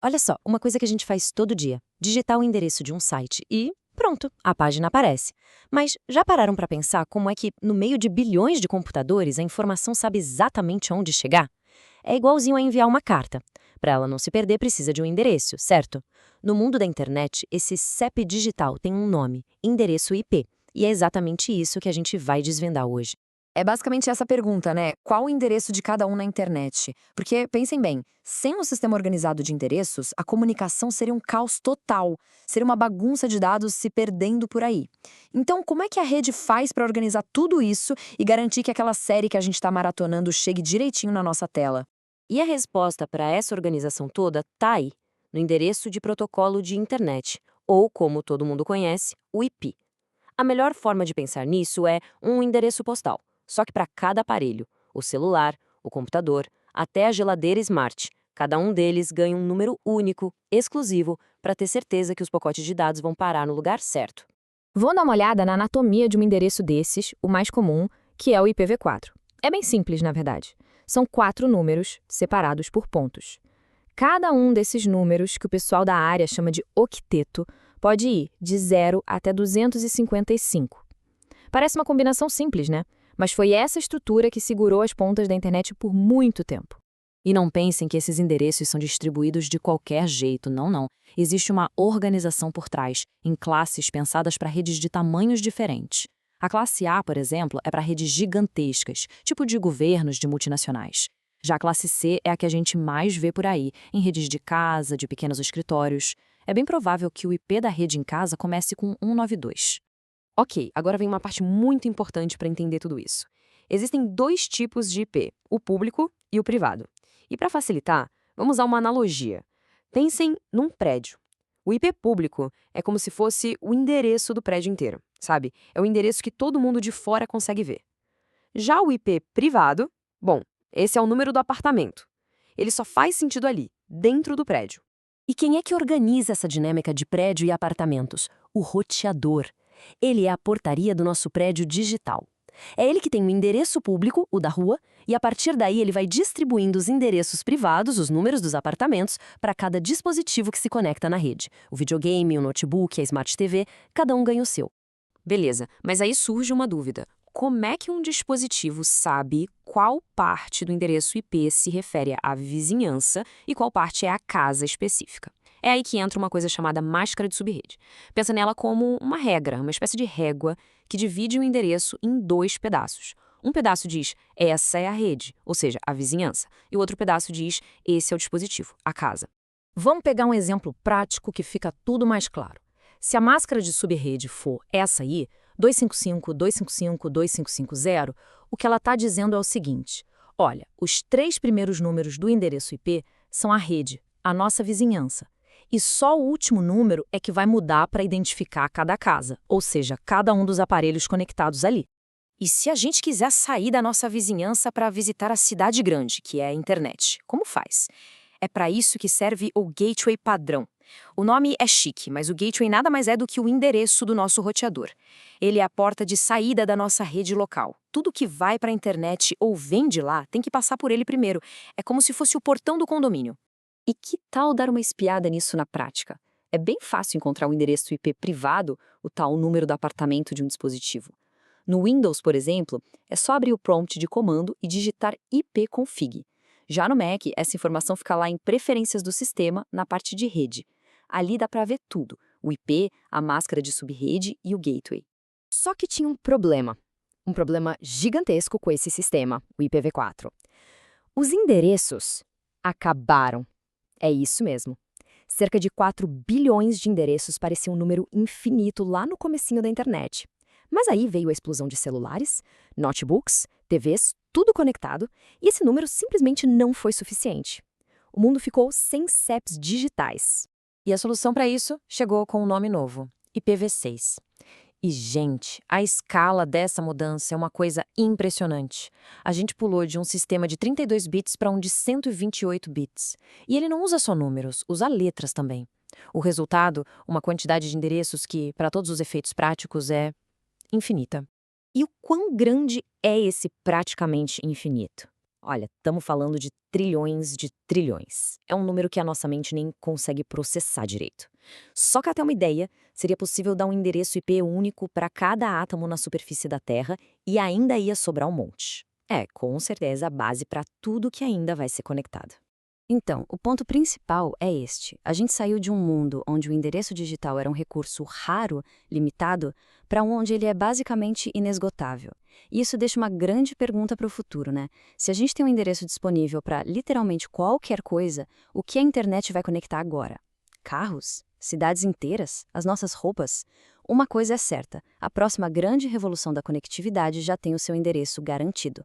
Olha só, uma coisa que a gente faz todo dia: digitar o endereço de um site e pronto, a página aparece. Mas já pararam para pensar como é que, no meio de bilhões de computadores, a informação sabe exatamente onde chegar? É igualzinho a enviar uma carta. Para ela não se perder, precisa de um endereço, certo? No mundo da internet, esse CEP digital tem um nome: endereço IP. E é exatamente isso que a gente vai desvendar hoje. É basicamente essa pergunta, né? Qual o endereço de cada um na internet? Porque, pensem bem, sem um sistema organizado de endereços, a comunicação seria um caos total, seria uma bagunça de dados se perdendo por aí. Então, como é que a rede faz para organizar tudo isso e garantir que aquela série que a gente está maratonando chegue direitinho na nossa tela? E a resposta para essa organização toda está aí, no endereço de protocolo de internet, ou como todo mundo conhece, o IP. A melhor forma de pensar nisso é um endereço postal, só que para cada aparelho: o celular, o computador, até a geladeira Smart. Cada um deles ganha um número único, exclusivo, para ter certeza que os pacotes de dados vão parar no lugar certo. Vou dar uma olhada na anatomia de um endereço desses, o mais comum, que é o IPv4. É bem simples, na verdade. São 4 números, separados por pontos. Cada um desses números, que o pessoal da área chama de octeto, pode ir de 0 até 255. Parece uma combinação simples, né? Mas foi essa estrutura que segurou as pontas da internet por muito tempo. E não pensem que esses endereços são distribuídos de qualquer jeito, não, não. Existe uma organização por trás, em classes pensadas para redes de tamanhos diferentes. A classe A, por exemplo, é para redes gigantescas, tipo de governos de multinacionais. Já a classe C é a que a gente mais vê por aí, em redes de casa, de pequenos escritórios. É bem provável que o IP da rede em casa comece com 192. Ok, agora vem uma parte muito importante para entender tudo isso. Existem dois tipos de IP, o público e o privado. E para facilitar, vamos usar uma analogia. Pensem num prédio. O IP público é como se fosse o endereço do prédio inteiro, sabe? É o endereço que todo mundo de fora consegue ver. Já o IP privado, bom, esse é o número do apartamento. Ele só faz sentido ali, dentro do prédio. E quem é que organiza essa dinâmica de prédio e apartamentos? O roteador. Ele é a portaria do nosso prédio digital. É ele que tem o endereço público, o da rua, e a partir daí ele vai distribuindo os endereços privados, os números dos apartamentos, para cada dispositivo que se conecta na rede. O videogame, o notebook, a Smart TV, cada um ganha o seu. Beleza, mas aí surge uma dúvida. Como é que um dispositivo sabe qual parte do endereço IP se refere à vizinhança e qual parte é a casa específica? É aí que entra uma coisa chamada máscara de subrede. Pensa nela como uma regra, uma espécie de régua que divide o endereço em dois pedaços. Um pedaço diz, essa é a rede, ou seja, a vizinhança, e o outro pedaço diz, esse é o dispositivo, a casa. Vamos pegar um exemplo prático que fica tudo mais claro. Se a máscara de subrede for essa aí, 255.255.255.0, o que ela está dizendo é o seguinte: olha, os 3 primeiros números do endereço IP são a rede, a nossa vizinhança. E só o último número é que vai mudar para identificar cada casa, ou seja, cada um dos aparelhos conectados ali. E se a gente quiser sair da nossa vizinhança para visitar a cidade grande, que é a internet, como faz? É para isso que serve o Gateway padrão. O nome é chique, mas o Gateway nada mais é do que o endereço do nosso roteador. Ele é a porta de saída da nossa rede local. Tudo que vai para a internet ou vem de lá tem que passar por ele primeiro. É como se fosse o portão do condomínio. E que tal dar uma espiada nisso na prática? É bem fácil encontrar o endereço IP privado, o tal número do apartamento de um dispositivo. No Windows, por exemplo, é só abrir o prompt de comando e digitar ipconfig. Já no Mac, essa informação fica lá em Preferências do Sistema, na parte de rede. Ali dá para ver tudo: o IP, a máscara de subrede e o gateway. Só que tinha um problema gigantesco com esse sistema, o IPv4. Os endereços acabaram. É isso mesmo. Cerca de 4 bilhões de endereços parecia um número infinito lá no comecinho da internet. Mas aí veio a explosão de celulares, notebooks, TVs, tudo conectado, e esse número simplesmente não foi suficiente. O mundo ficou sem CEPs digitais. E a solução para isso chegou com um nome novo: IPv6. E, gente, a escala dessa mudança é uma coisa impressionante. A gente pulou de um sistema de 32 bits para um de 128 bits. E ele não usa só números, usa letras também. O resultado, uma quantidade de endereços que, para todos os efeitos práticos, é infinita. E o quão grande é esse praticamente infinito? Olha, estamos falando de trilhões de trilhões. É um número que a nossa mente nem consegue processar direito. Só que até uma ideia, seria possível dar um endereço IP único para cada átomo na superfície da Terra e ainda ia sobrar um monte. É, com certeza a base para tudo que ainda vai ser conectado. Então, o ponto principal é este. A gente saiu de um mundo onde o endereço digital era um recurso raro, limitado, para um onde ele é basicamente inesgotável. E isso deixa uma grande pergunta para o futuro, né? Se a gente tem um endereço disponível para literalmente qualquer coisa, o que a internet vai conectar agora? Carros? Cidades inteiras? As nossas roupas? Uma coisa é certa, a próxima grande revolução da conectividade já tem o seu endereço garantido.